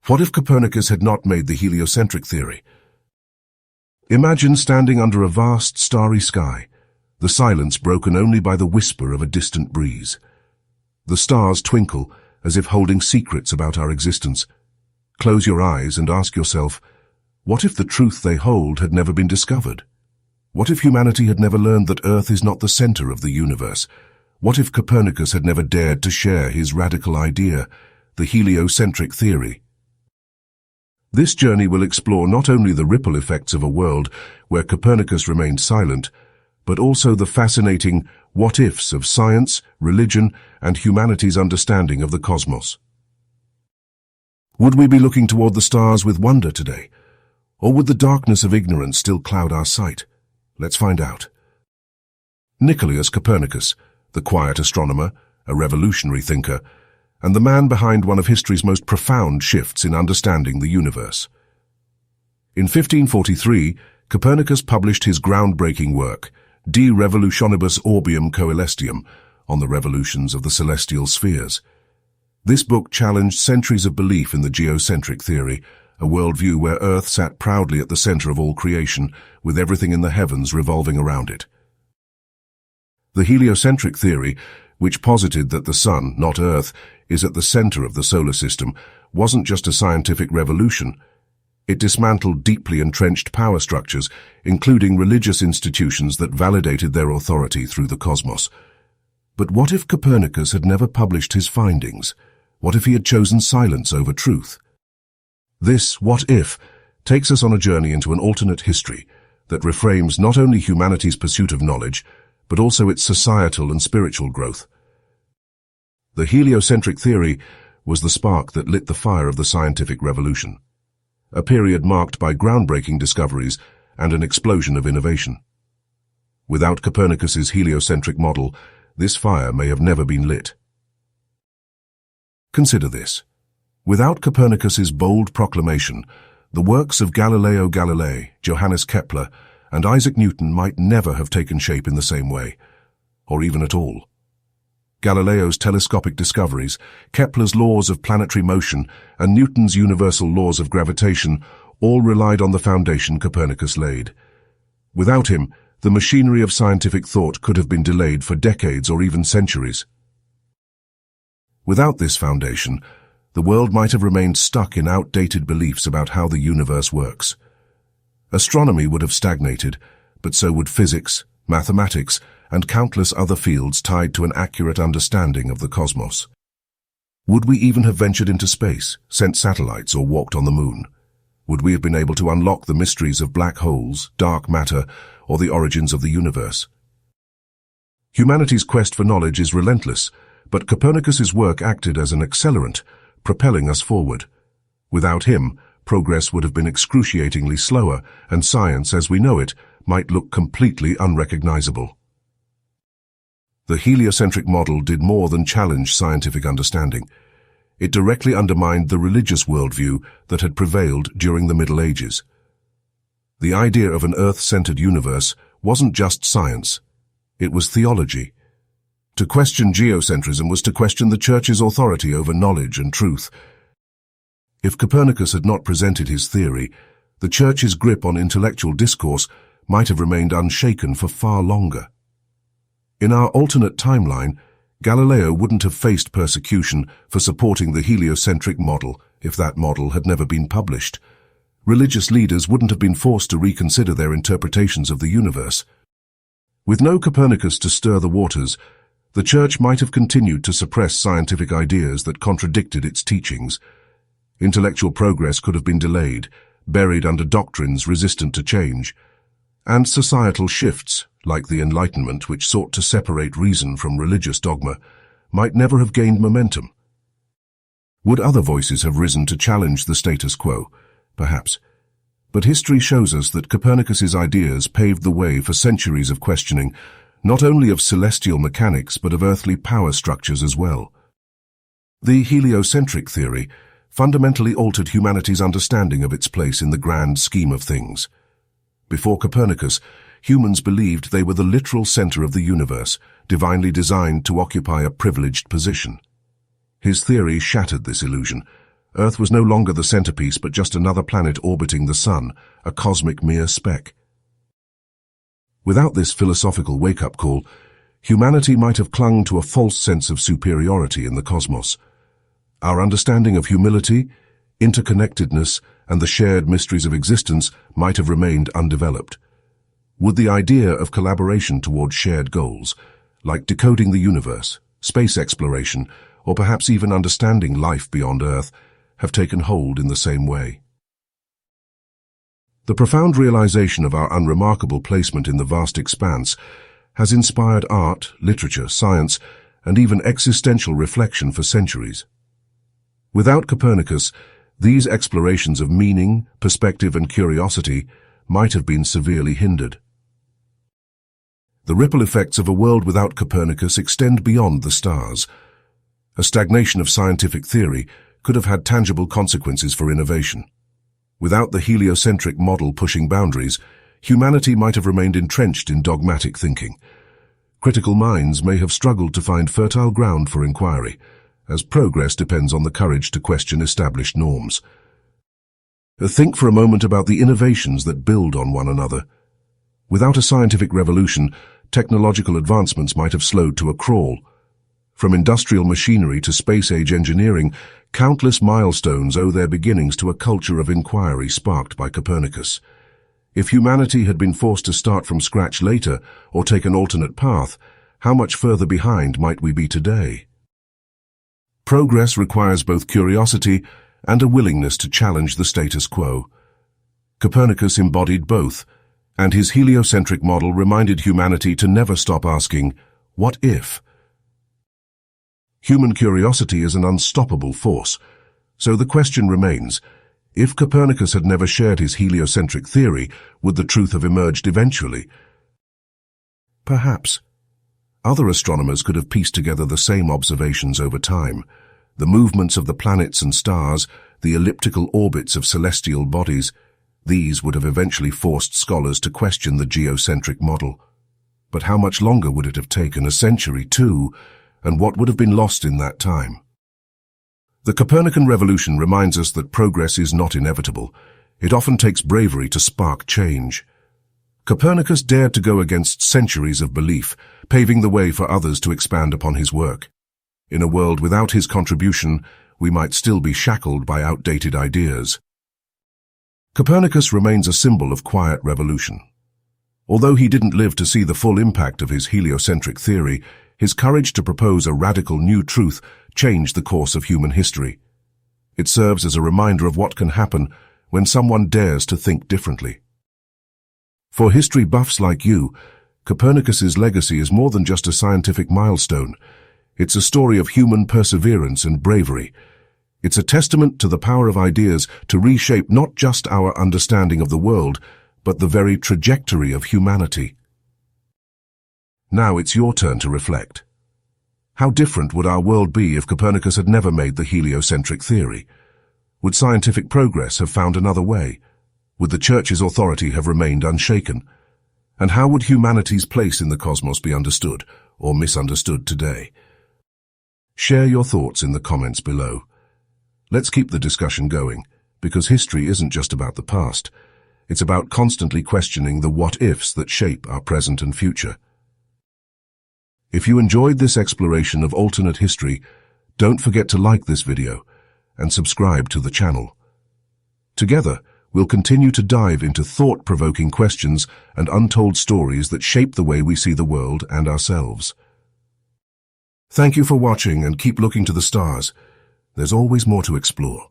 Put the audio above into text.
What if Copernicus had not made the heliocentric theory? Imagine standing under a vast starry sky, the silence broken only by the whisper of a distant breeze. The stars twinkle as if holding secrets about our existence. Close your eyes and ask yourself, what if the truth they hold had never been discovered? What if humanity had never learned that Earth is not the center of the universe? What if Copernicus had never dared to share his radical idea, the heliocentric theory? This journey will explore not only the ripple effects of a world where Copernicus remained silent, but also the fascinating what-ifs of science, religion, and humanity's understanding of the cosmos. Would we be looking toward the stars with wonder today? Or would the darkness of ignorance still cloud our sight? Let's find out. Nicolaus Copernicus, the quiet astronomer, a revolutionary thinker, and the man behind one of history's most profound shifts in understanding the universe. In 1543, Copernicus published his groundbreaking work, De Revolutionibus Orbium Coelestium, on the revolutions of the celestial spheres. This book challenged centuries of belief in the geocentric theory, a worldview where Earth sat proudly at the center of all creation, with everything in the heavens revolving around it. The heliocentric theory, which posited that the Sun, not Earth, is at the center of the solar system, wasn't just a scientific revolution. It dismantled deeply entrenched power structures, including religious institutions that validated their authority through the cosmos. But what if Copernicus had never published his findings? What if he had chosen silence over truth? This what if takes us on a journey into an alternate history that reframes not only humanity's pursuit of knowledge, but also its societal and spiritual growth. The heliocentric theory was the spark that lit the fire of the scientific revolution, a period marked by groundbreaking discoveries and an explosion of innovation. Without Copernicus's heliocentric model, this fire may have never been lit. Consider this. Without Copernicus's bold proclamation, the works of Galileo Galilei, Johannes Kepler, and Isaac Newton might never have taken shape in the same way, or even at all. Galileo's telescopic discoveries, Kepler's laws of planetary motion, and Newton's universal laws of gravitation all relied on the foundation Copernicus laid. Without him, the machinery of scientific thought could have been delayed for decades or even centuries. Without this foundation, the world might have remained stuck in outdated beliefs about how the universe works. Astronomy would have stagnated, but so would physics, mathematics, and countless other fields tied to an accurate understanding of the cosmos. Would we even have ventured into space, sent satellites, or walked on the moon? Would we have been able to unlock the mysteries of black holes, dark matter, or the origins of the universe? Humanity's quest for knowledge is relentless, but Copernicus's work acted as an accelerant, propelling us forward. Without him, progress would have been excruciatingly slower, and science as we know it might look completely unrecognizable. The heliocentric model did more than challenge scientific understanding. It directly undermined the religious worldview that had prevailed during the Middle Ages. The idea of an Earth-centered universe wasn't just science, it was theology. To question geocentrism was to question the Church's authority over knowledge and truth. If Copernicus had not presented his theory, the Church's grip on intellectual discourse might have remained unshaken for far longer. In our alternate timeline, Galileo wouldn't have faced persecution for supporting the heliocentric model if that model had never been published. Religious leaders wouldn't have been forced to reconsider their interpretations of the universe. With no Copernicus to stir the waters, the Church might have continued to suppress scientific ideas that contradicted its teachings. Intellectual progress could have been delayed, buried under doctrines resistant to change, and societal shifts, like the Enlightenment, which sought to separate reason from religious dogma, might never have gained momentum. Would other voices have risen to challenge the status quo? Perhaps. But history shows us that Copernicus's ideas paved the way for centuries of questioning, not only of celestial mechanics but of earthly power structures as well. The heliocentric theory fundamentally altered humanity's understanding of its place in the grand scheme of things. Before Copernicus, humans believed they were the literal center of the universe, divinely designed to occupy a privileged position. His theory shattered this illusion, Earth was no longer the centerpiece but just another planet orbiting the sun, a cosmic mere speck. Without this philosophical wake-up call, humanity might have clung to a false sense of superiority in the cosmos. Our understanding of humility, interconnectedness, and the shared mysteries of existence might have remained undeveloped. Would the idea of collaboration toward shared goals, like decoding the universe, space exploration, or perhaps even understanding life beyond Earth, have taken hold in the same way? The profound realization of our unremarkable placement in the vast expanse has inspired art, literature, science, and even existential reflection for centuries. Without Copernicus, these explorations of meaning, perspective, and curiosity might have been severely hindered. The ripple effects of a world without Copernicus extend beyond the stars. A stagnation of scientific theory could have had tangible consequences for innovation. Without the heliocentric model pushing boundaries, humanity might have remained entrenched in dogmatic thinking. Critical minds may have struggled to find fertile ground for inquiry, as progress depends on the courage to question established norms. Think for a moment about the innovations that build on one another. Without a scientific revolution, technological advancements might have slowed to a crawl. From industrial machinery to space-age engineering, countless milestones owe their beginnings to a culture of inquiry sparked by Copernicus. If humanity had been forced to start from scratch later or take an alternate path, how much further behind might we be today? Progress requires both curiosity and a willingness to challenge the status quo. Copernicus embodied both, and his heliocentric model reminded humanity to never stop asking, what if? Human curiosity is an unstoppable force, so the question remains, if Copernicus had never shared his heliocentric theory, would the truth have emerged eventually? Perhaps. Other astronomers could have pieced together the same observations over time. The movements of the planets and stars, the elliptical orbits of celestial bodies, these would have eventually forced scholars to question the geocentric model. But how much longer would it have taken? A century, two? And what would have been lost in that time? The Copernican revolution reminds us that progress is not inevitable. It often takes bravery to spark change. Copernicus dared to go against centuries of belief, paving the way for others to expand upon his work. In a world without his contribution, we might still be shackled by outdated ideas. Copernicus remains a symbol of quiet revolution. Although he didn't live to see the full impact of his heliocentric theory, his courage to propose a radical new truth changed the course of human history. It serves as a reminder of what can happen when someone dares to think differently. For history buffs like you, Copernicus's legacy is more than just a scientific milestone. It's a story of human perseverance and bravery. It's a testament to the power of ideas to reshape not just our understanding of the world, but the very trajectory of humanity. Now it's your turn to reflect. How different would our world be if Copernicus had never made the heliocentric theory? Would scientific progress have found another way? Would the Church's authority have remained unshaken? And how would humanity's place in the cosmos be understood or misunderstood today? Share your thoughts in the comments below. Let's keep the discussion going, because history isn't just about the past. It's about constantly questioning the what-ifs that shape our present and future. If you enjoyed this exploration of alternate history, don't forget to like this video and subscribe to the channel. Together, we'll continue to dive into thought-provoking questions and untold stories that shape the way we see the world and ourselves. Thank you for watching, and keep looking to the stars. There's always more to explore.